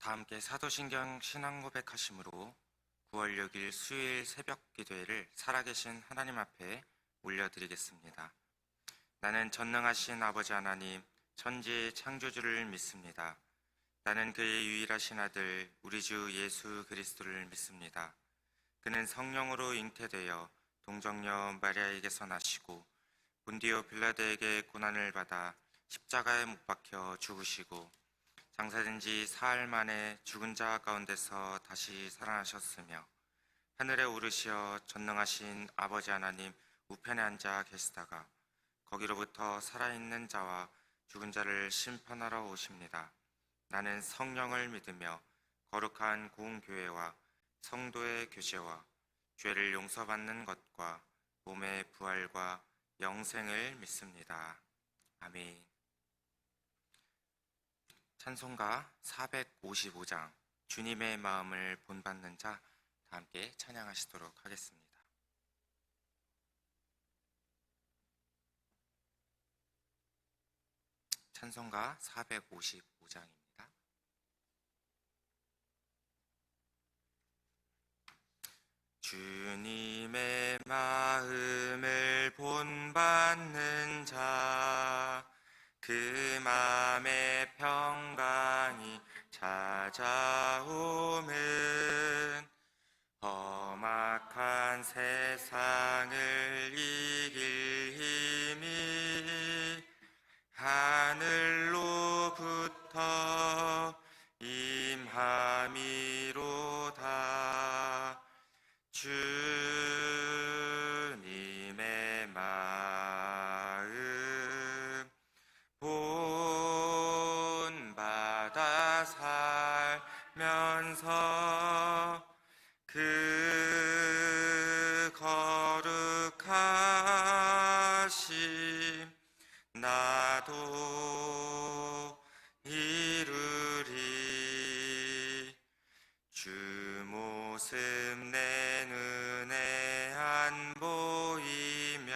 다 함께 사도신경 신앙고백하심으로 9월 6일 수요일 새벽 기도회를 살아계신 하나님 앞에 올려드리겠습니다. 나는 전능하신 아버지 하나님, 천지의 창조주를 믿습니다. 나는 그의 유일하신 아들, 우리 주 예수 그리스도를 믿습니다. 그는 성령으로 잉태되어 동정녀 마리아에게서 나시고 본디오 빌라도에게 고난을 받아 십자가에 못 박혀 죽으시고 장사된 지 사흘 만에 죽은 자 가운데서 다시 살아나셨으며 하늘에 오르시어 전능하신 아버지 하나님 우편에 앉아 계시다가 거기로부터 살아있는 자와 죽은 자를 심판하러 오십니다. 나는 성령을 믿으며 거룩한 공교회와 성도의 교제와 죄를 용서받는 것과 몸의 부활과 영생을 믿습니다. 아멘. 찬송가 455장 주님의 마음을 본받는 자 다 함께 찬양하시도록 하겠습니다. 찬송가 455장입니다. 주님의 마음을 본받는 자 그 맘에 평강이 찾아오면 험악한 세상을 이길 힘이 하늘로부터 임함이로다. 주님의 마음 본받아 살면서 그 거룩하심 나도 이루리. 주 모습 내 눈에 안 보이며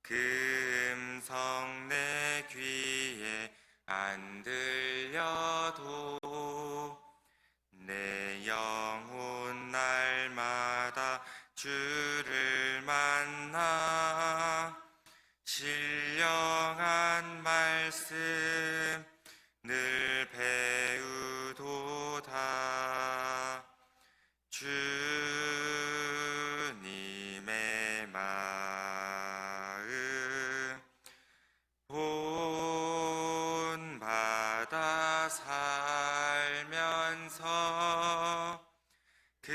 그 음성 내 귀에 안 들려도 내 영혼 날마다 주를 만나 신령한 말씀 늘 배우도다. 주님의 마음 본받아 살면서 그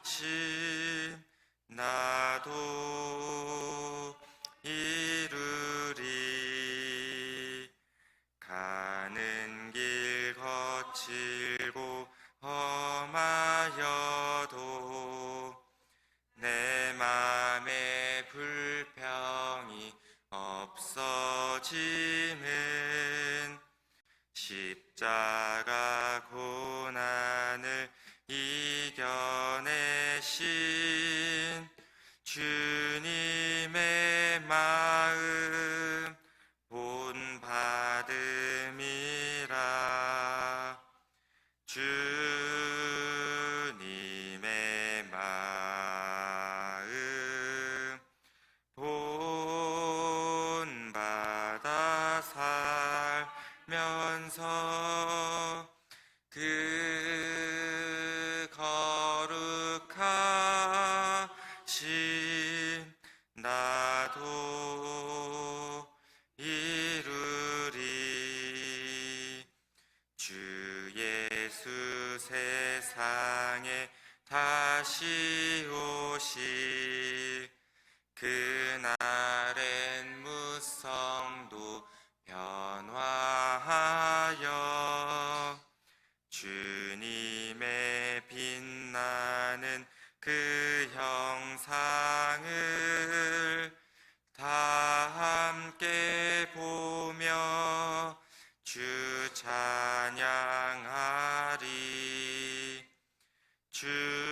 거룩하심 나도 이루리. 가는 길 거칠고 험하여도 내 맘에 불평이 없어지는 십자가 고난을 이겨내신 주님의 마음 본받음이라. 주님의 마음 본받아 살면서 그 거룩하심 나도 이루리. 주 예수 세상에 다시 오실 그날엔 무성도 변화하여 주님의 빛나는 그 형상을 다 함께 보며 주 찬양하리. 주님의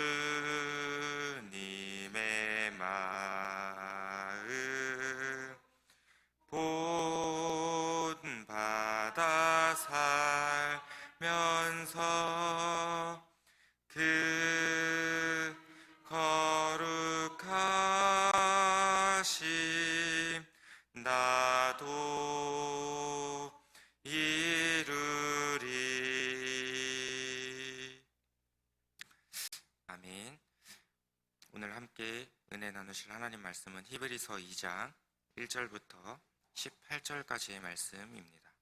나누실 하나님 말씀은 히브리서 2장 1절부터 18절까지의 말씀입니다.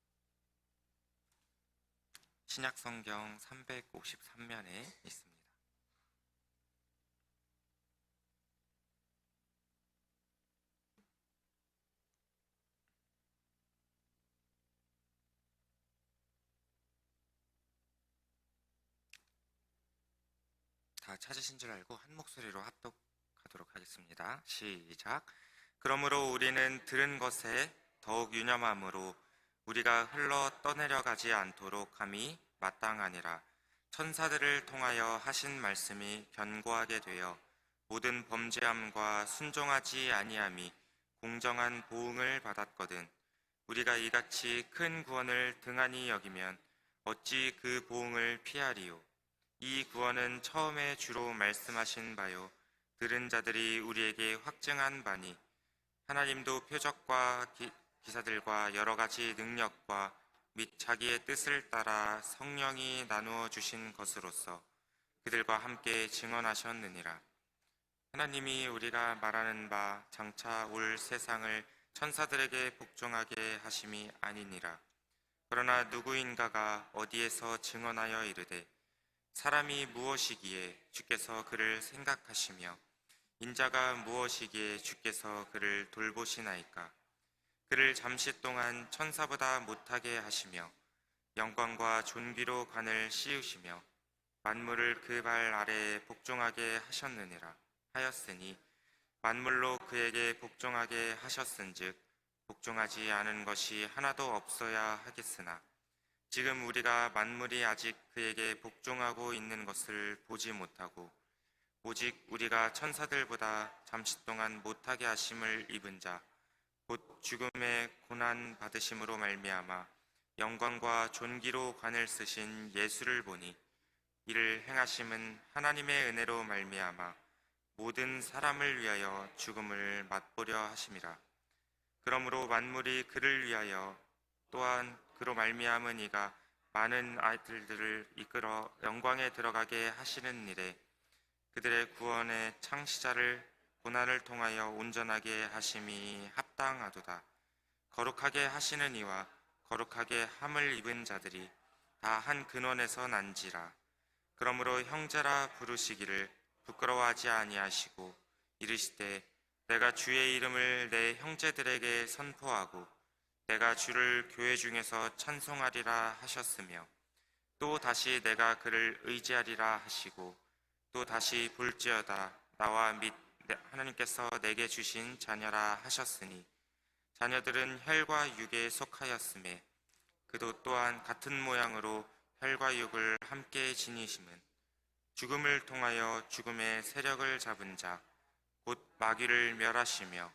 신약 성경 353면에 있습니다. 다 찾으신 줄 알고 한 목소리로 합독하도록 하겠습니다. 시작. 그러므로 우리는 들은 것에 더욱 유념함으로 우리가 흘러 떠내려가지 않도록 함이 마땅하니라. 천사들을 통하여 하신 말씀이 견고하게 되어 모든 범죄함과 순종하지 아니함이 공정한 보응을 받았거든. 우리가 이같이 큰 구원을 등한히 여기면 어찌 그 보응을 피하리요. 이 구원은 처음에 주로 말씀하신 바요 들은 자들이 우리에게 확증한 바니 하나님도 표적과 기사들과 여러 가지 능력과 및 자기의 뜻을 따라 성령이 나누어 주신 것으로서 그들과 함께 증언하셨느니라. 하나님이 우리가 말하는 바 장차 올 세상을 천사들에게 복종하게 하심이 아니니라. 그러나 누구인가가 어디에서 증언하여 이르되 사람이 무엇이기에 주께서 그를 생각하시며 인자가 무엇이기에 주께서 그를 돌보시나이까. 그를 잠시 동안 천사보다 못하게 하시며 영광과 존귀로 관을 씌우시며 만물을 그 발 아래에 복종하게 하셨느니라 하였으니 만물로 그에게 복종하게 하셨은즉 복종하지 않은 것이 하나도 없어야 하겠으나 지금 우리가 만물이 아직 그에게 복종하고 있는 것을 보지 못하고 오직 우리가 천사들보다 잠시 동안 못하게 하심을 입은 자 곧 죽음의 고난 받으심으로 말미암아 영광과 존귀로 관을 쓰신 예수를 보니 이를 행하심은 하나님의 은혜로 말미암아 모든 사람을 위하여 죽음을 맛보려 하심이라. 그러므로 만물이 그를 위하여 또한 그로 말미암은 이가 많은 아이들을 이끌어 영광에 들어가게 하시는 일에 그들의 구원의 창시자를 고난을 통하여 온전하게 하심이 합당하도다. 거룩하게 하시는 이와 거룩하게 함을 입은 자들이 다 한 근원에서 난지라. 그러므로 형제라 부르시기를 부끄러워하지 아니하시고 이르시되 내가 주의 이름을 내 형제들에게 선포하고 내가 주를 교회 중에서 찬송하리라 하셨으며 또 다시 내가 그를 의지하리라 하시고 또 다시 볼지어다 나와 및 하나님께서 내게 주신 자녀라 하셨으니 자녀들은 혈과 육에 속하였음에 그도 또한 같은 모양으로 혈과 육을 함께 지니심은 죽음을 통하여 죽음의 세력을 잡은 자 곧 마귀를 멸하시며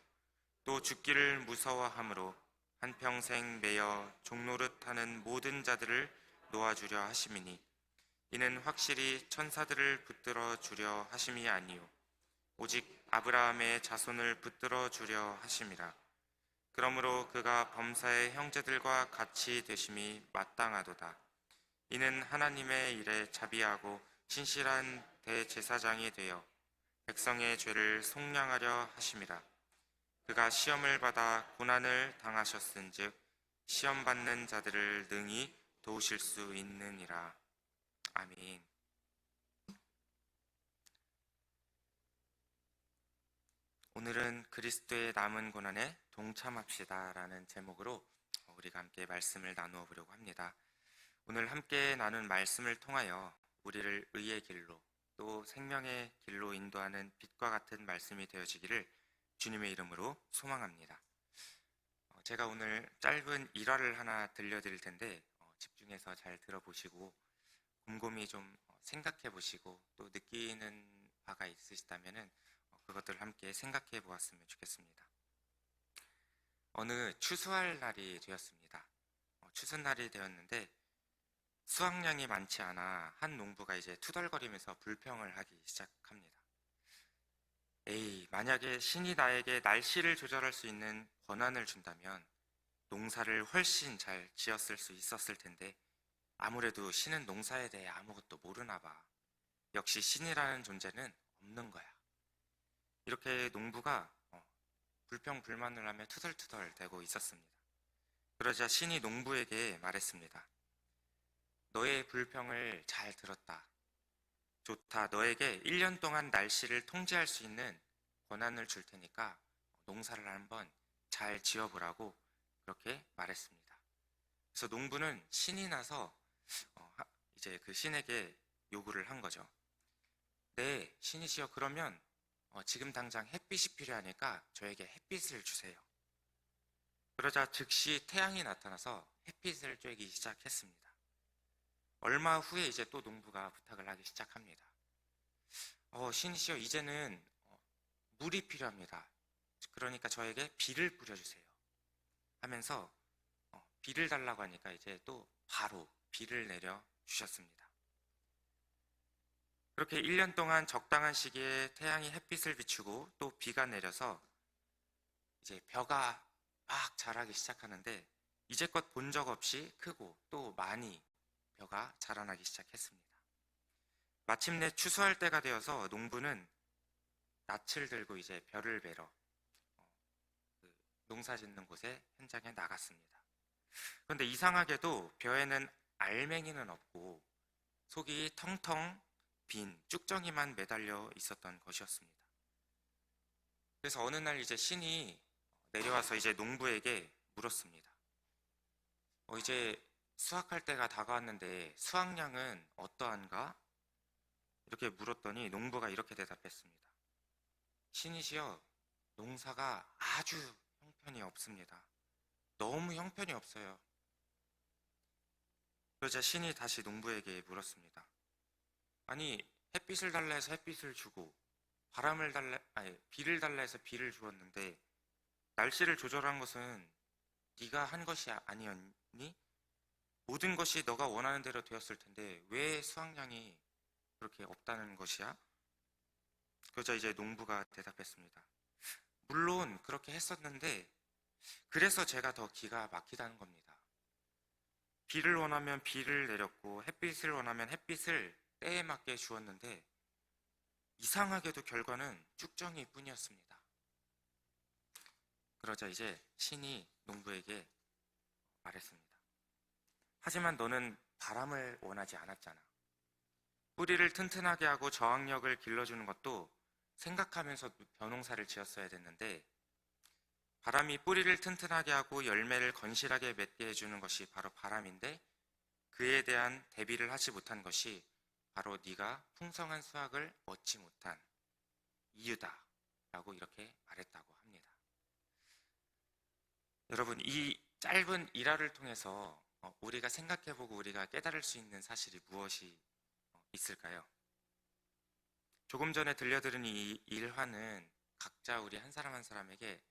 또 죽기를 무서워함으로 한평생 매여 종노릇 하는 모든 자들을 놓아주려 하심이니 이는 확실히 천사들을 붙들어 주려 하심이 아니요 오직 아브라함의 자손을 붙들어 주려 하심이라. 그러므로 그가 범사의 형제들과 같이 되심이 마땅하도다. 이는 하나님의 일에 자비하고 신실한 대제사장이 되어 백성의 죄를 속량하려 하심이라. 그가 시험을 받아 고난을 당하셨은즉 시험 받는 자들을 능히 도우실 수 있느니라. 아멘. 오늘은 그리스도의 남은 고난에 동참합시다 라는 제목으로 우리가 함께 말씀을 나누어 보려고 합니다. 오늘 함께 나눈 말씀을 통하여 우리를 의의 길로 또 생명의 길로 인도하는 빛과 같은 말씀이 되어지기를 주님의 이름으로 소망합니다. 제가 오늘 짧은 일화를 하나 들려드릴 텐데 집중해서 잘 들어보시고 곰곰이 좀 생각해 보시고 또 느끼는 바가 있으시다면 그것들을 함께 생각해 보았으면 좋겠습니다. 어느 추수할 날이 되었습니다. 추수날이 되었는데 수확량이 많지 않아 한 농부가 이제 투덜거리면서 불평을 하기 시작합니다. 에이, 만약에 신이 나에게 날씨를 조절할 수 있는 권한을 준다면 농사를 훨씬 잘 지었을 수 있었을 텐데 아무래도 신은 농사에 대해 아무것도 모르나 봐. 역시 신이라는 존재는 없는 거야. 이렇게 농부가 불평불만을 하며 투덜투덜 대고 있었습니다. 그러자 신이 농부에게 말했습니다. 너의 불평을 잘 들었다. 좋다. 너에게 1년 동안 날씨를 통제할 수 있는 권한을 줄 테니까 농사를 한번 잘 지어보라고 그렇게 말했습니다. 그래서 농부는 신이 나서 이제 그 신에게 요구를 한 거죠. 네, 신이시여, 그러면 지금 당장 햇빛이 필요하니까 저에게 햇빛을 주세요. 그러자 즉시 태양이 나타나서 햇빛을 쬐기 시작했습니다. 얼마 후에 이제 또 농부가 부탁을 하기 시작합니다. 신이시여, 이제는 물이 필요합니다. 그러니까 저에게 비를 뿌려주세요. 하면서 비를 달라고 하니까 이제 또 바로 비를 내려 주셨습니다. 그렇게 1년 동안 적당한 시기에 태양이 햇빛을 비추고 또 비가 내려서 이제 벼가 막 자라기 시작하는데 이제껏 본 적 없이 크고 또 많이 벼가 자라나기 시작했습니다. 마침내 추수할 때가 되어서 농부는 낯을 들고 이제 벼를 베러 농사 짓는 곳에 현장에 나갔습니다. 그런데 이상하게도 벼에는 알맹이는 없고 속이 텅텅 빈 쭉정이만 매달려 있었던 것이었습니다. 그래서 어느 날 이제 신이 내려와서 이제 농부에게 물었습니다. 이제 수확할 때가 다가왔는데 수확량은 어떠한가? 이렇게 물었더니 농부가 이렇게 대답했습니다. 신이시여, 농사가 아주 형편이 없습니다. 너무 형편이 없어요. 그러자 신이 다시 농부에게 물었습니다. 아니, 햇빛을 달라 해서 햇빛을 주고 비를 달라 해서 비를 주었는데 날씨를 조절한 것은 네가 한 것이 아니었니? 모든 것이 너가 원하는 대로 되었을 텐데 왜 수확량이 그렇게 없다는 것이야? 그러자 이제 농부가 대답했습니다. 물론 그렇게 했었는데 그래서 제가 더 기가 막히다는 겁니다. 비를 원하면 비를 내렸고 햇빛을 원하면 햇빛을 때에 맞게 주었는데 이상하게도 결과는 쭉정이 뿐이었습니다. 그러자 이제 신이 농부에게 말했습니다. 하지만 너는 바람을 원하지 않았잖아. 뿌리를 튼튼하게 하고 저항력을 길러주는 것도 생각하면서 벼농사를 지었어야 됐는데 바람이 뿌리를 튼튼하게 하고 열매를 건실하게 맺게 해주는 것이 바로 바람인데 그에 대한 대비를 하지 못한 것이 바로 네가 풍성한 수확을 얻지 못한 이유다 라고 이렇게 말했다고 합니다. 여러분, 이 짧은 일화를 통해서 우리가 생각해보고 우리가 깨달을 수 있는 사실이 무엇이 있을까요? 조금 전에 들려드린 이 일화는 각자 우리 한 사람 한 사람에게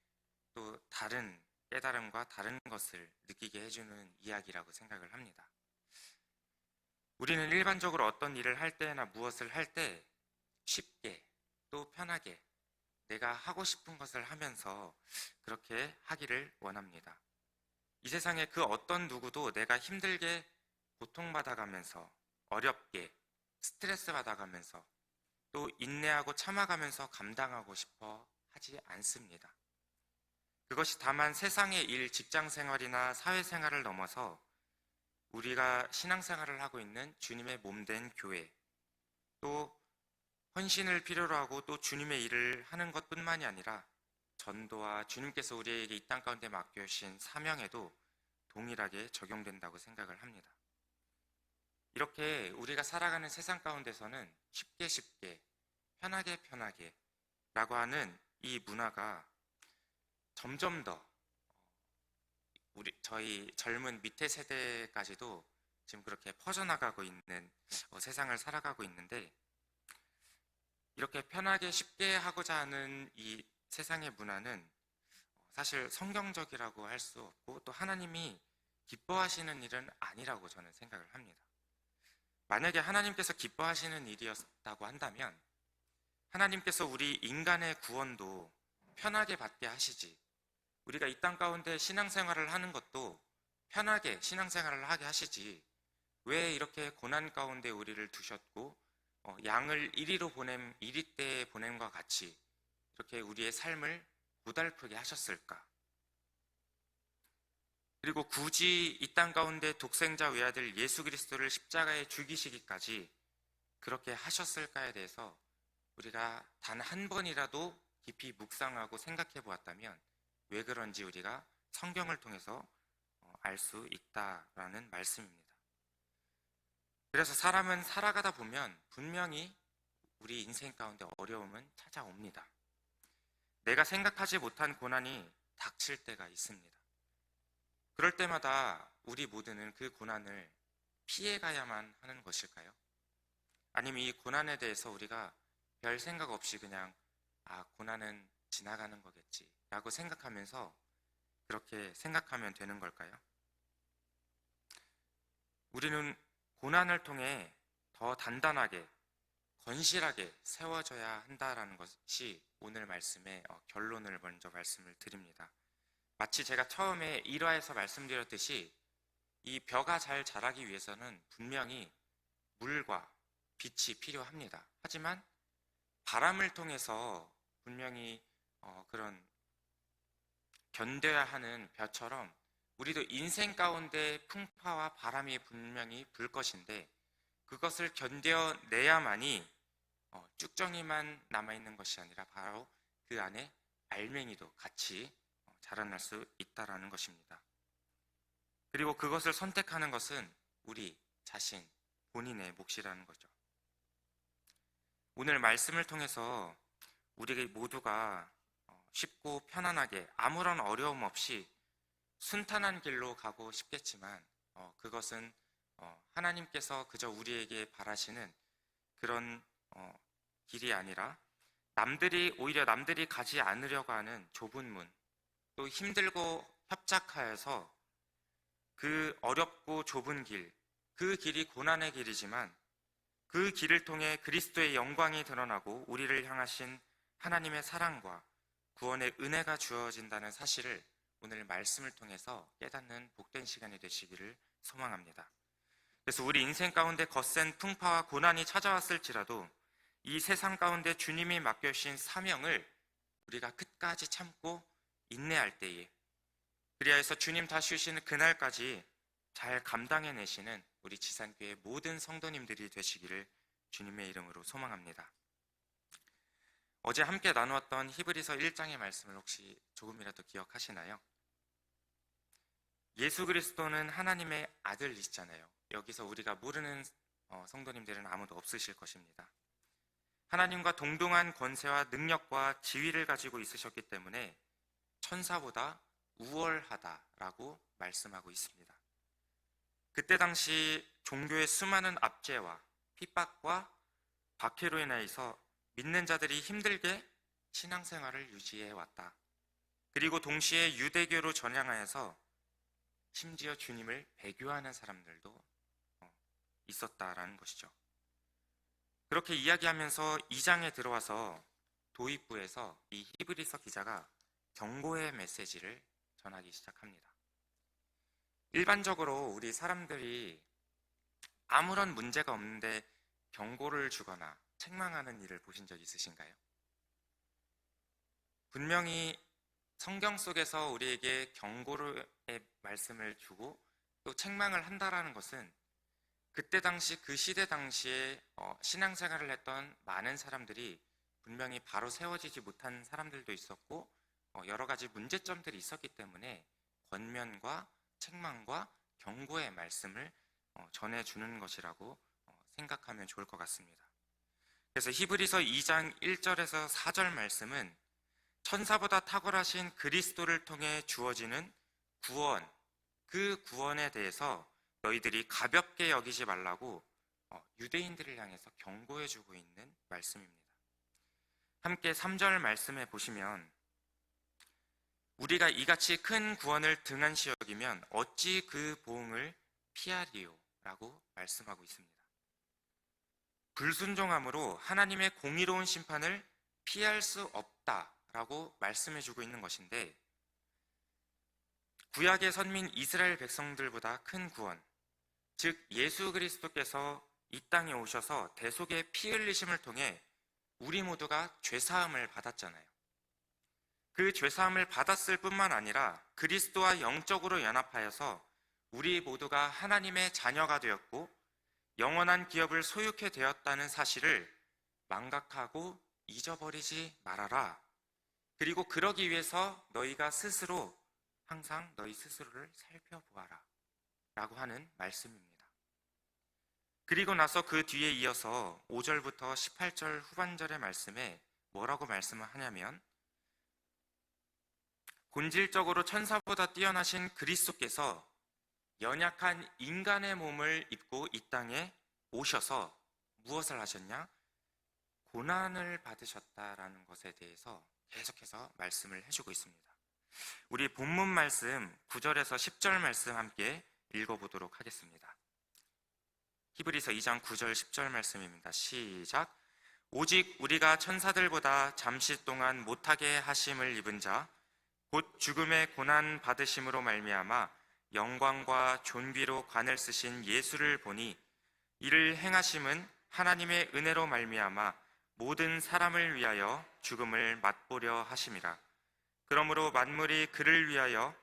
또 다른 깨달음과 다른 것을 느끼게 해주는 이야기라고 생각을 합니다. 우리는 일반적으로 어떤 일을 할 때나 무엇을 할 때 쉽게 또 편하게 내가 하고 싶은 것을 하면서 그렇게 하기를 원합니다. 이 세상에 그 어떤 누구도 내가 힘들게 고통받아가면서 어렵게 스트레스 받아가면서 또 인내하고 참아가면서 감당하고 싶어 하지 않습니다. 그것이 다만 세상의 일, 직장 생활이나 사회 생활을 넘어서 우리가 신앙생활을 하고 있는 주님의 몸된 교회, 또 헌신을 필요로 하고 또 주님의 일을 하는 것뿐만이 아니라 전도와 주님께서 우리에게 이 땅 가운데 맡겨주신 사명에도 동일하게 적용된다고 생각을 합니다. 이렇게 우리가 살아가는 세상 가운데서는 쉽게 편하게 라고 하는 이 문화가 점점 더 저희 젊은 밑에 세대까지도 지금 그렇게 퍼져나가고 있는 세상을 살아가고 있는데 이렇게 편하게 쉽게 하고자 하는 이 세상의 문화는 사실 성경적이라고 할 수 없고 또 하나님이 기뻐하시는 일은 아니라고 저는 생각을 합니다. 만약에 하나님께서 기뻐하시는 일이었다고 한다면 하나님께서 우리 인간의 구원도 편하게 받게 하시지 우리가 이 땅 가운데 신앙생활을 하는 것도 편하게 신앙생활을 하게 하시지 왜 이렇게 고난 가운데 우리를 두셨고 양을 이리로 이리때에 보냄과 같이 이렇게 우리의 삶을 고달프게 하셨을까? 그리고 굳이 이 땅 가운데 독생자 외아들 예수 그리스도를 십자가에 죽이시기까지 그렇게 하셨을까에 대해서 우리가 단 한 번이라도 깊이 묵상하고 생각해 보았다면 왜 그런지 우리가 성경을 통해서 알 수 있다라는 말씀입니다. 그래서 사람은 살아가다 보면 분명히 우리 인생 가운데 어려움은 찾아옵니다. 내가 생각하지 못한 고난이 닥칠 때가 있습니다. 그럴 때마다 우리 모두는 그 고난을 피해가야만 하는 것일까요? 아니면 이 고난에 대해서 우리가 별 생각 없이 그냥 고난은 지나가는 거겠지 라고 생각하면서 그렇게 생각하면 되는 걸까요? 우리는 고난을 통해 더 단단하게 건실하게 세워져야 한다라는 것이 오늘 말씀의 결론을 먼저 말씀을 드립니다. 마치 제가 처음에 1화에서 말씀드렸듯이 이 벼가 잘 자라기 위해서는 분명히 물과 빛이 필요합니다. 하지만 바람을 통해서 분명히 그런 견뎌야 하는 벼처럼 우리도 인생 가운데 풍파와 바람이 분명히 불 것인데 그것을 견뎌내야만이 쭉정이만 남아있는 것이 아니라 바로 그 안에 알맹이도 같이 자라날 수 있다는 것입니다. 그리고 그것을 선택하는 것은 우리 자신, 본인의 몫이라는 거죠. 오늘 말씀을 통해서 우리 모두가 쉽고 편안하게 아무런 어려움 없이 순탄한 길로 가고 싶겠지만 그것은 하나님께서 그저 우리에게 바라시는 그런 길이 아니라 오히려 남들이 가지 않으려고 하는 좁은 문, 또 힘들고 협착하여서 그 어렵고 좁은 길, 그 길이 고난의 길이지만 그 길을 통해 그리스도의 영광이 드러나고 우리를 향하신 하나님의 사랑과 구원의 은혜가 주어진다는 사실을 오늘 말씀을 통해서 깨닫는 복된 시간이 되시기를 소망합니다. 그래서 우리 인생 가운데 거센 풍파와 고난이 찾아왔을지라도 이 세상 가운데 주님이 맡겨주신 사명을 우리가 끝까지 참고 인내할 때에 그리하여서 주님 다시 오시는 그날까지 잘 감당해내시는 우리 지산교회 모든 성도님들이 되시기를 주님의 이름으로 소망합니다. 어제 함께 나누었던 히브리서 1장의 말씀을 혹시 조금이라도 기억하시나요? 예수 그리스도는 하나님의 아들이시잖아요. 여기서 우리가 모르는 성도님들은 아무도 없으실 것입니다. 하나님과 동등한 권세와 능력과 지위를 가지고 있으셨기 때문에 천사보다 우월하다라고 말씀하고 있습니다. 그때 당시 종교의 수많은 압제와 핍박과 박해로 인해서 믿는 자들이 힘들게 신앙생활을 유지해 왔다. 그리고 동시에 유대교로 전향하여서 심지어 주님을 배교하는 사람들도 있었다라는 것이죠. 그렇게 이야기하면서 2장에 들어와서 도입부에서 이 히브리서 기자가 경고의 메시지를 전하기 시작합니다. 일반적으로 우리 사람들이 아무런 문제가 없는데 경고를 주거나 책망하는 일을 보신 적 있으신가요? 분명히 성경 속에서 우리에게 경고의 말씀을 주고 또 책망을 한다라는 것은 그때 당시 그 시대 당시에 신앙생활을 했던 많은 사람들이 분명히 바로 세워지지 못한 사람들도 있었고 여러 가지 문제점들이 있었기 때문에 권면과 책망과 경고의 말씀을 전해주는 것이라고 생각하면 좋을 것 같습니다. 그래서 히브리서 2장 1절에서 4절 말씀은 천사보다 탁월하신 그리스도를 통해 주어지는 구원, 그 구원에 대해서 너희들이 가볍게 여기지 말라고 유대인들을 향해서 경고해주고 있는 말씀입니다. 함께 3절 말씀에 보시면 우리가 이같이 큰 구원을 등한시 여기면 어찌 그 보응을 피하리요? 라고 말씀하고 있습니다. 불순종함으로 하나님의 공의로운 심판을 피할 수 없다라고 말씀해주고 있는 것인데 구약의 선민 이스라엘 백성들보다 큰 구원, 즉 예수 그리스도께서 이 땅에 오셔서 대속의 피 흘리심을 통해 우리 모두가 죄사함을 받았잖아요. 그 죄사함을 받았을 뿐만 아니라 그리스도와 영적으로 연합하여서 우리 모두가 하나님의 자녀가 되었고 영원한 기업을 소유케 되었다는 사실을 망각하고 잊어버리지 말아라. 그리고 그러기 위해서 너희가 스스로 항상 너희 스스로를 살펴보아라 라고 하는 말씀입니다. 그리고 나서 그 뒤에 이어서 5절부터 18절 후반절의 말씀에 뭐라고 말씀을 하냐면, 본질적으로 천사보다 뛰어나신 그리스도께서 연약한 인간의 몸을 입고 이 땅에 오셔서 무엇을 하셨냐? 고난을 받으셨다라는 것에 대해서 계속해서 말씀을 해주고 있습니다. 우리 본문 말씀 9절에서 10절 말씀 함께 읽어보도록 하겠습니다. 히브리서 2장 9절 10절 말씀입니다. 시작. 오직 우리가 천사들보다 잠시 동안 못하게 하심을 입은 자 곧 죽음의 고난 받으심으로 말미암아 영광과 존귀로 관을 쓰신 예수를 보니 이를 행하심은 하나님의 은혜로 말미암아 모든 사람을 위하여 죽음을 맛보려 하심이라. 그러므로 만물이 그를 위하여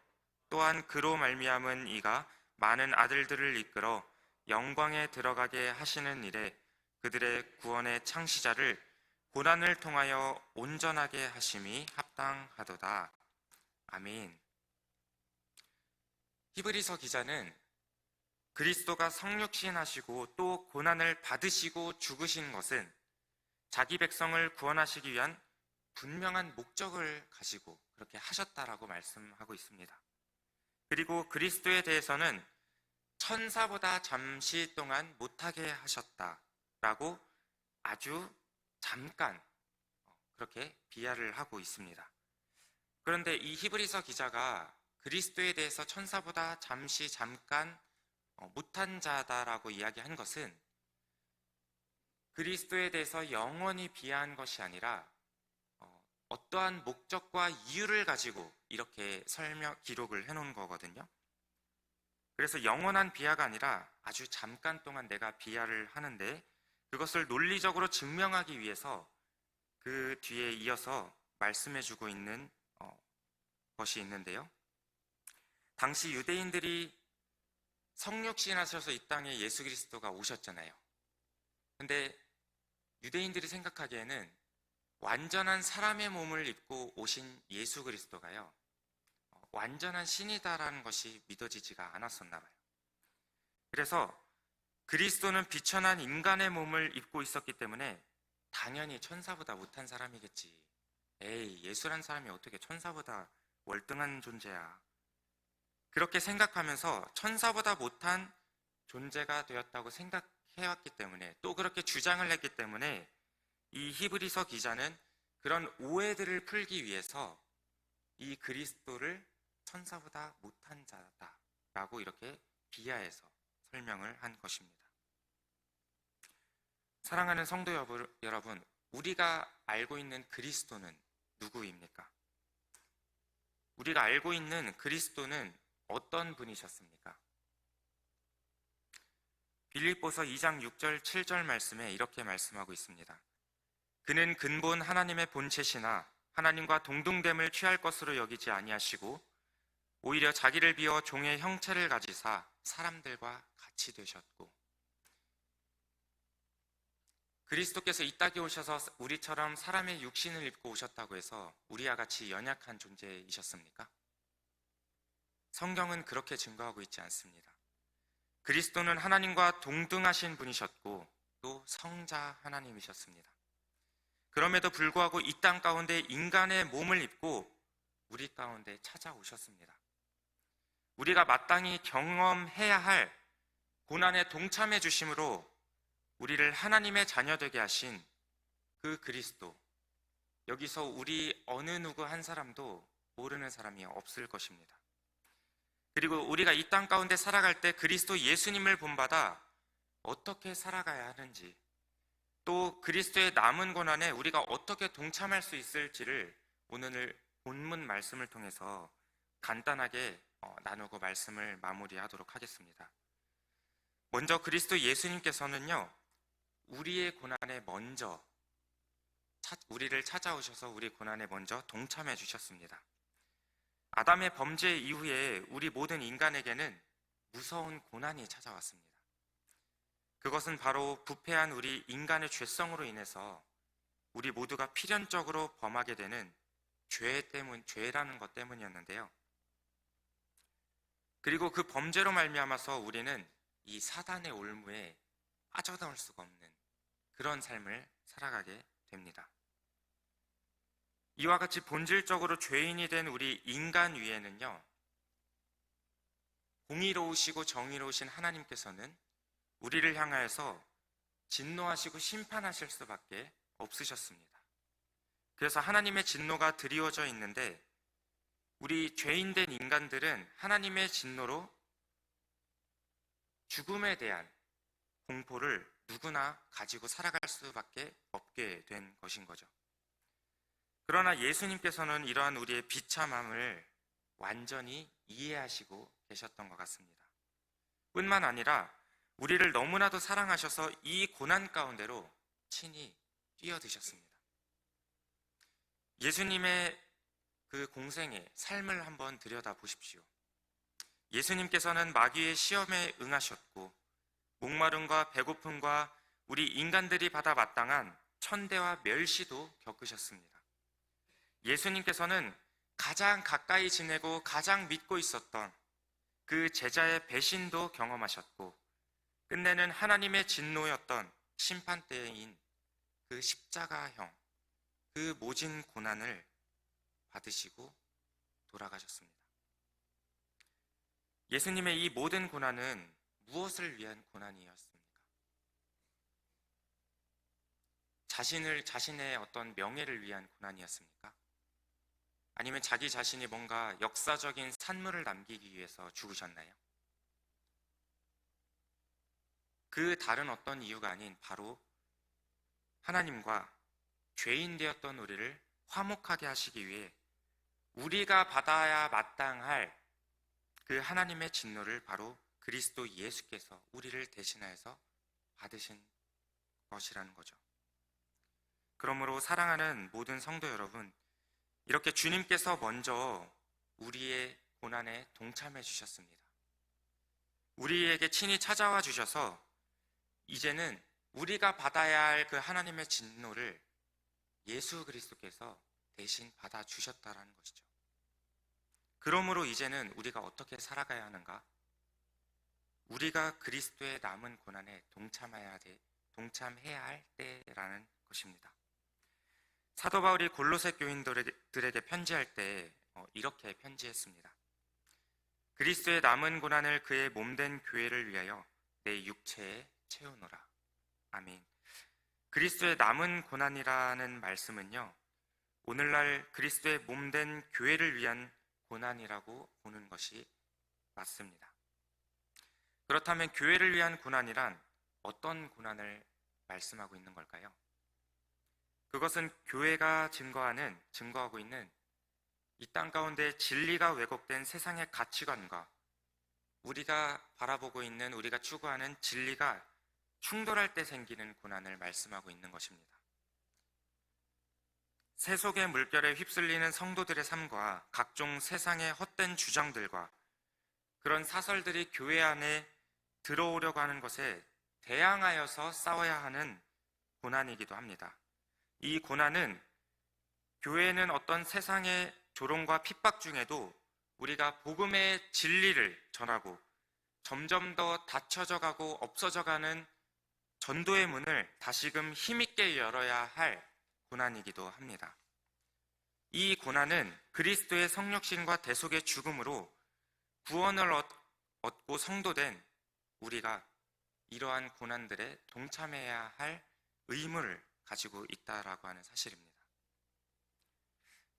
또한 그로 말미암은 이가 많은 아들들을 이끌어 영광에 들어가게 하시는 일에 그들의 구원의 창시자를 고난을 통하여 온전하게 하심이 합당하도다. 아멘. 히브리서 기자는 그리스도가 성육신하시고 또 고난을 받으시고 죽으신 것은 자기 백성을 구원하시기 위한 분명한 목적을 가지고 그렇게 하셨다라고 말씀하고 있습니다. 그리고 그리스도에 대해서는 천사보다 잠시 동안 못하게 하셨다라고 아주 잠깐 그렇게 비하를 하고 있습니다. 그런데 이 히브리서 기자가 그리스도에 대해서 천사보다 잠깐 못한 자다라고 이야기한 것은 그리스도에 대해서 영원히 비하한 것이 아니라 어떠한 목적과 이유를 가지고 이렇게 기록을 해놓은 거거든요. 그래서 영원한 비하가 아니라 아주 잠깐 동안 내가 비하를 하는데 그것을 논리적으로 증명하기 위해서 그 뒤에 이어서 말씀해주고 있는 것이 있는데요. 당시 유대인들이 성육신하셔서 이 땅에 예수 그리스도가 오셨잖아요. 근데 유대인들이 생각하기에는 완전한 사람의 몸을 입고 오신 예수 그리스도가요, 완전한 신이다라는 것이 믿어지지가 않았었나 봐요. 그래서 그리스도는 비천한 인간의 몸을 입고 있었기 때문에 당연히 천사보다 못한 사람이겠지. 에이, 예수란 사람이 어떻게 천사보다 월등한 존재야. 그렇게 생각하면서 천사보다 못한 존재가 되었다고 생각해왔기 때문에, 또 그렇게 주장을 했기 때문에 이 히브리서 기자는 그런 오해들을 풀기 위해서 이 그리스도를 천사보다 못한 자다라고 이렇게 비하해서 설명을 한 것입니다. 사랑하는 성도 여러분, 우리가 알고 있는 그리스도는 누구입니까? 우리가 알고 있는 그리스도는 어떤 분이셨습니까? 빌립보서 2장 6절 7절 말씀에 이렇게 말씀하고 있습니다. 그는 근본 하나님의 본체시나 하나님과 동등됨을 취할 것으로 여기지 아니하시고 오히려 자기를 비워 종의 형체를 가지사 사람들과 같이 되셨고. 그리스도께서 이 땅에 오셔서 우리처럼 사람의 육신을 입고 오셨다고 해서 우리와 같이 연약한 존재이셨습니까? 성경은 그렇게 증거하고 있지 않습니다. 그리스도는 하나님과 동등하신 분이셨고 또 성자 하나님이셨습니다. 그럼에도 불구하고 이 땅 가운데 인간의 몸을 입고 우리 가운데 찾아오셨습니다. 우리가 마땅히 경험해야 할 고난에 동참해 주심으로 우리를 하나님의 자녀 되게 하신 그 그리스도, 여기서 우리 어느 누구 한 사람도 모르는 사람이 없을 것입니다. 그리고 우리가 이 땅 가운데 살아갈 때 그리스도 예수님을 본받아 어떻게 살아가야 하는지, 또 그리스도의 남은 고난에 우리가 어떻게 동참할 수 있을지를 오늘 본문 말씀을 통해서 간단하게 나누고 말씀을 마무리하도록 하겠습니다. 먼저 그리스도 예수님께서는요, 우리의 고난에 먼저 우리를 찾아오셔서 우리 고난에 먼저 동참해 주셨습니다. 아담의 범죄 이후에 우리 모든 인간에게는 무서운 고난이 찾아왔습니다. 그것은 바로 부패한 우리 인간의 죄성으로 인해서 우리 모두가 필연적으로 범하게 되는 죄라는 것 때문이었는데요. 그리고 그 범죄로 말미암아서 우리는 이 사단의 올무에 빠져나올 수가 없는 그런 삶을 살아가게 됩니다. 이와 같이 본질적으로 죄인이 된 우리 인간 위에는요, 공의로우시고 정의로우신 하나님께서는 우리를 향하여서 진노하시고 심판하실 수밖에 없으셨습니다. 그래서 하나님의 진노가 드리워져 있는데 우리 죄인된 인간들은 하나님의 진노로 죽음에 대한 공포를 누구나 가지고 살아갈 수밖에 없게 된 것인 거죠. 그러나 예수님께서는 이러한 우리의 비참함을 완전히 이해하시고 계셨던 것 같습니다. 뿐만 아니라 우리를 너무나도 사랑하셔서 이 고난 가운데로 친히 뛰어드셨습니다. 예수님의 그 공생의 삶을 한번 들여다보십시오. 예수님께서는 마귀의 시험에 응하셨고 목마름과 배고픔과 우리 인간들이 받아 마땅한 천대와 멸시도 겪으셨습니다. 예수님께서는 가장 가까이 지내고 가장 믿고 있었던 그 제자의 배신도 경험하셨고 끝내는 하나님의 진노였던 심판대인 그 십자가형, 그 모진 고난을 받으시고 돌아가셨습니다. 예수님의 이 모든 고난은 무엇을 위한 고난이었습니까? 자신의 어떤 명예를 위한 고난이었습니까? 아니면 자기 자신이 뭔가 역사적인 산물을 남기기 위해서 죽으셨나요? 그 다른 어떤 이유가 아닌 바로 하나님과 죄인 되었던 우리를 화목하게 하시기 위해 우리가 받아야 마땅할 그 하나님의 진노를 바로 그리스도 예수께서 우리를 대신하여서 받으신 것이라는 거죠. 그러므로 사랑하는 모든 성도 여러분, 이렇게 주님께서 먼저 우리의 고난에 동참해 주셨습니다. 우리에게 친히 찾아와 주셔서 이제는 우리가 받아야 할 그 하나님의 진노를 예수 그리스도께서 대신 받아 주셨다라는 것이죠. 그러므로 이제는 우리가 어떻게 살아가야 하는가? 우리가 그리스도의 남은 고난에 동참해야 할 때라는 것입니다. 사도 바울이 골로새 교인들에게 편지할 때 이렇게 편지했습니다. 그리스도의 남은 고난을 그의 몸된 교회를 위하여 내 육체에 채우노라. 아멘. 그리스도의 남은 고난이라는 말씀은요, 오늘날 그리스도의 몸된 교회를 위한 고난이라고 보는 것이 맞습니다. 그렇다면 교회를 위한 고난이란 어떤 고난을 말씀하고 있는 걸까요? 그것은 교회가 증거하고 있는 이 땅 가운데 진리가 왜곡된 세상의 가치관과 우리가 바라보고 있는, 우리가 추구하는 진리가 충돌할 때 생기는 고난을 말씀하고 있는 것입니다. 세속의 물결에 휩쓸리는 성도들의 삶과 각종 세상의 헛된 주장들과 그런 사설들이 교회 안에 들어오려고 하는 것에 대항하여서 싸워야 하는 고난이기도 합니다. 이 고난은 교회는 어떤 세상의 조롱과 핍박 중에도 우리가 복음의 진리를 전하고 점점 더 닫혀져 가고 없어져 가는 전도의 문을 다시금 힘있게 열어야 할 고난이기도 합니다. 이 고난은 그리스도의 성육신과 대속의 죽음으로 구원을 얻고 성도된 우리가 이러한 고난들에 동참해야 할 의무를 가지고 있다라고 하는 사실입니다.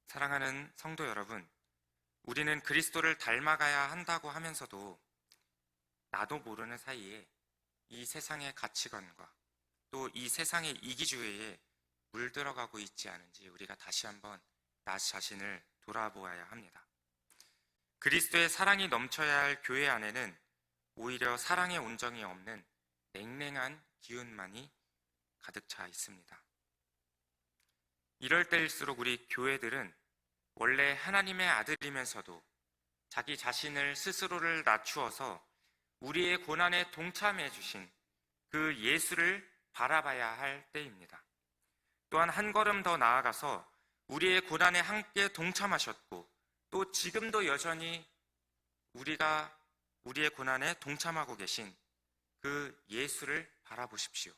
사랑하는 성도 여러분, 우리는 그리스도를 닮아가야 한다고 하면서도 나도 모르는 사이에 이 세상의 가치관과 또 이 세상의 이기주의에 물들어가고 있지 않은지 우리가 다시 한번 나 자신을 돌아보아야 합니다. 그리스도의 사랑이 넘쳐야 할 교회 안에는 오히려 사랑의 온정이 없는 냉랭한 기운만이 가득 차 있습니다. 이럴 때일수록 우리 교회들은 원래 하나님의 아들이면서도 자기 자신을 스스로를 낮추어서 우리의 고난에 동참해 주신 그 예수를 바라봐야 할 때입니다. 또한 한 걸음 더 나아가서 우리의 고난에 함께 동참하셨고 또 지금도 여전히 우리의 고난에 동참하고 계신 그 예수를 바라보십시오.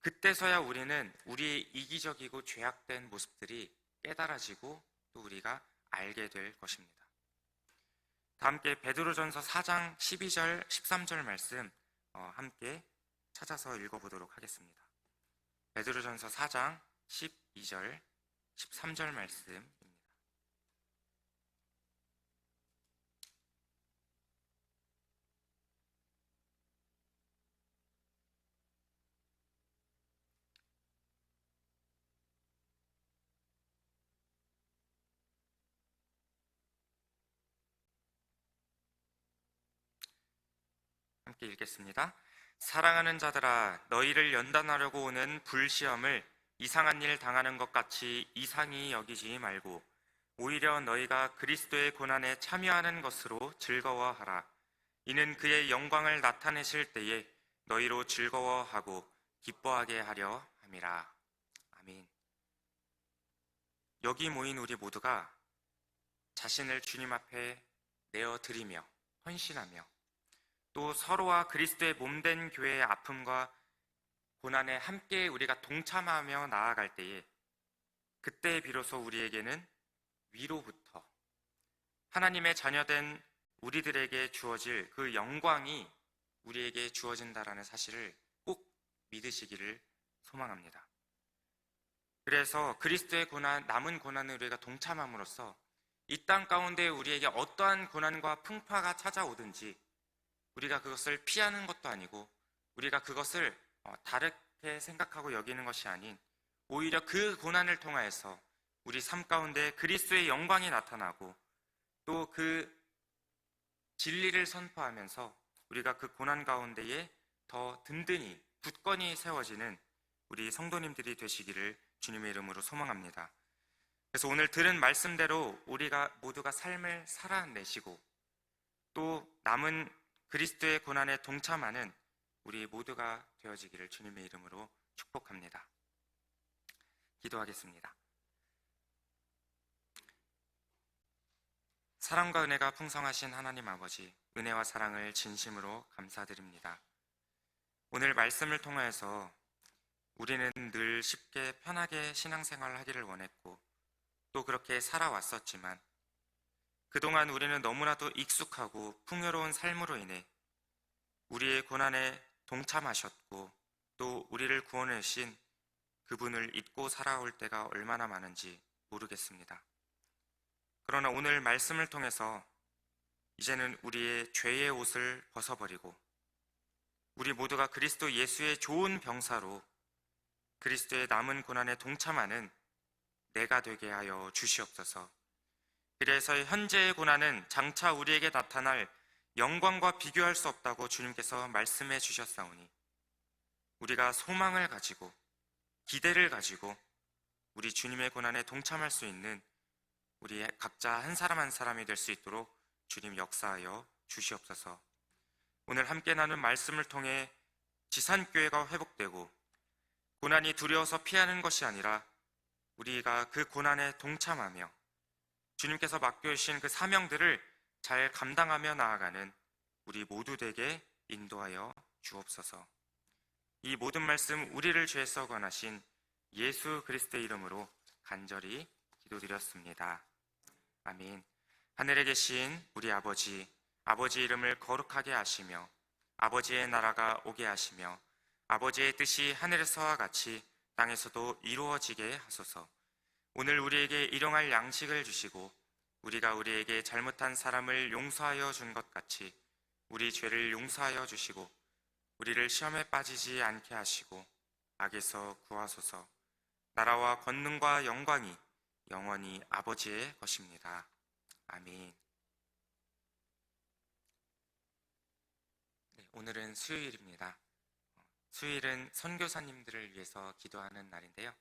그때서야 우리는 우리의 이기적이고 죄악된 모습들이 깨달아지고 또 우리가 알게 될 것입니다. 다 함께 베드로전서 4장 12절 13절 말씀 함께 찾아서 읽어보도록 하겠습니다. 베드로전서 4장 12절 13절 말씀입니다. 함께 읽겠습니다. 사랑하는 자들아, 너희를 연단하려고 오는 불시험을 이상한 일 당하는 것 같이 이상히 여기지 말고 오히려 너희가 그리스도의 고난에 참여하는 것으로 즐거워하라. 이는 그의 영광을 나타내실 때에 너희로 즐거워하고 기뻐하게 하려 함이라. 아멘. 여기 모인 우리 모두가 자신을 주님 앞에 내어드리며 헌신하며 또 서로와 그리스도의 몸된 교회의 아픔과 고난에 함께 우리가 동참하며 나아갈 때에 그때 비로소 우리에게는 위로부터 하나님의 자녀된 우리들에게 주어질 그 영광이 우리에게 주어진다라는 사실을 꼭 믿으시기를 소망합니다. 그래서 그리스도의 고난, 남은 고난을 우리가 동참함으로써 이 땅 가운데 우리에게 어떠한 고난과 풍파가 찾아오든지 우리가 그것을 피하는 것도 아니고 우리가 그것을 다르게 생각하고 여기는 것이 아닌 오히려 그 고난을 통하여서 우리 삶 가운데 그리스도의 영광이 나타나고 또 그 진리를 선포하면서 우리가 그 고난 가운데에 더 든든히 굳건히 세워지는 우리 성도님들이 되시기를 주님의 이름으로 소망합니다. 그래서 오늘 들은 말씀대로 우리가 모두가 삶을 살아내시고 또 남은 그리스도의 고난에 동참하는 우리 모두가 되어지기를 주님의 이름으로 축복합니다. 기도하겠습니다. 사랑과 은혜가 풍성하신 하나님 아버지, 은혜와 사랑을 진심으로 감사드립니다. 오늘 말씀을 통해서 우리는 늘 쉽게 편하게 신앙생활을 하기를 원했고 또 그렇게 살아왔었지만 그동안 우리는 너무나도 익숙하고 풍요로운 삶으로 인해 우리의 고난에 동참하셨고 또 우리를 구원해 주신 그분을 잊고 살아올 때가 얼마나 많은지 모르겠습니다. 그러나 오늘 말씀을 통해서 이제는 우리의 죄의 옷을 벗어버리고 우리 모두가 그리스도 예수의 좋은 병사로 그리스도의 남은 고난에 동참하는 내가 되게 하여 주시옵소서. 그래서 현재의 고난은 장차 우리에게 나타날 영광과 비교할 수 없다고 주님께서 말씀해 주셨사오니 우리가 소망을 가지고 기대를 가지고 우리 주님의 고난에 동참할 수 있는 우리 각자 한 사람 한 사람이 될 수 있도록 주님 역사하여 주시옵소서. 오늘 함께 나눈 말씀을 통해 지산교회가 회복되고 고난이 두려워서 피하는 것이 아니라 우리가 그 고난에 동참하며 주님께서 맡겨주신 그 사명들을 잘 감당하며 나아가는 우리 모두 되게 인도하여 주옵소서. 이 모든 말씀 우리를 죄에서 권하신 예수 그리스도의 이름으로 간절히 기도드렸습니다. 아멘. 하늘에 계신 우리 아버지, 아버지의 이름을 거룩하게 하시며 아버지의 나라가 오게 하시며 아버지의 뜻이 하늘에서와 같이 땅에서도 이루어지게 하소서. 오늘 우리에게 일용할 양식을 주시고 우리가 우리에게 잘못한 사람을 용서하여 준 것 같이 우리 죄를 용서하여 주시고 우리를 시험에 빠지지 않게 하시고 악에서 구하소서. 나라와 권능과 영광이 영원히 아버지의 것입니다. 아멘. 네, 오늘은 수요일입니다. 수요일은 선교사님들을 위해서 기도하는 날인데요.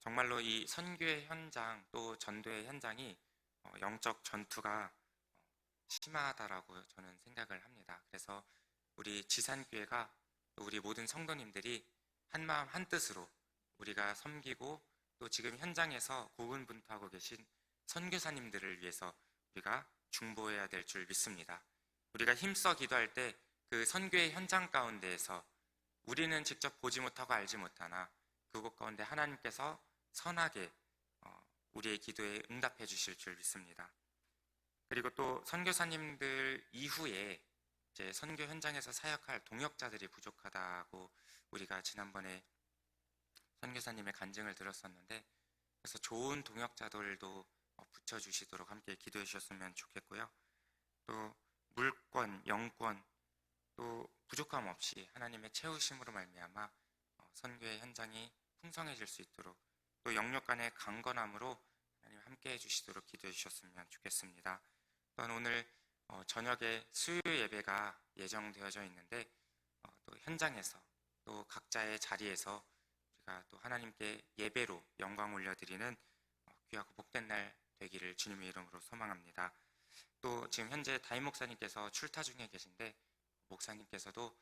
정말로 이 선교의 현장 또 전도의 현장이 영적 전투가 심하다라고 저는 생각을 합니다. 그래서 우리 지산교회가 또 우리 모든 성도님들이 한마음 한뜻으로 우리가 섬기고 또 지금 현장에서 고군분투하고 계신 선교사님들을 위해서 우리가 중보해야 될 줄 믿습니다. 우리가 힘써 기도할 때 그 선교의 현장 가운데에서 우리는 직접 보지 못하고 알지 못하나 그곳 가운데 하나님께서 선하게 우리의 기도에 응답해 주실 줄 믿습니다. 그리고 또 선교사님들 이후에 이제 선교 현장에서 사역할 동역자들이 부족하다고 우리가 지난번에 선교사님의 간증을 들었었는데, 그래서 좋은 동역자들도 붙여주시도록 함께 기도해 주셨으면 좋겠고요. 또 물권, 영권, 또 부족함 없이 하나님의 채우심으로 말미암아 선교의 현장이 풍성해질 수 있도록, 또 영역 간의 강건함으로 하나님 함께 해주시도록 기도해 주셨으면 좋겠습니다. 또한 오늘 저녁에 수요 예배가 예정되어져 있는데 또 현장에서 또 각자의 자리에서 우리가 또 하나님께 예배로 영광 올려드리는 귀하고 복된 날 되기를 주님의 이름으로 소망합니다. 또 지금 현재 다임 목사님께서 출타 중에 계신데, 목사님께서도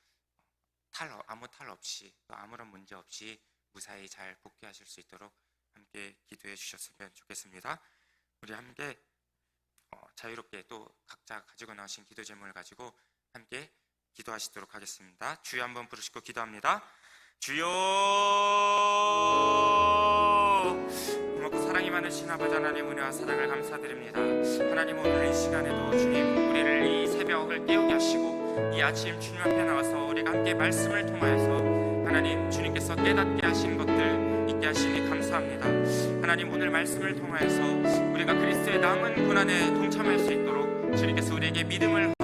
아무 탈 없이 또 아무런 문제 없이 무사히 잘 복귀하실 수 있도록 함께 기도해 주셨으면 좋겠습니다. 우리 함께 자유롭게 또 각자 가지고 나오신 기도 제목을 가지고 함께 기도하시도록 하겠습니다. 주여 한번 부르시고 기도합니다. 주여, 고맙고 사랑이 많으신 아버지 하나님, 은혜와 사랑을 감사드립니다. 하나님, 오늘 이 시간에도 주님 우리를 이 새벽을 깨우게 하시고 이 아침 주님 앞에 나와서 우리가 함께 말씀을 통하여서 하나님 주님께서 깨닫게 하신 것들 있게 하시니 감사합니다. 하나님, 오늘 말씀을 통하여서 우리가 그리스도의 남은 고난에 동참할 수 있도록 주님께서 우리에게 믿음을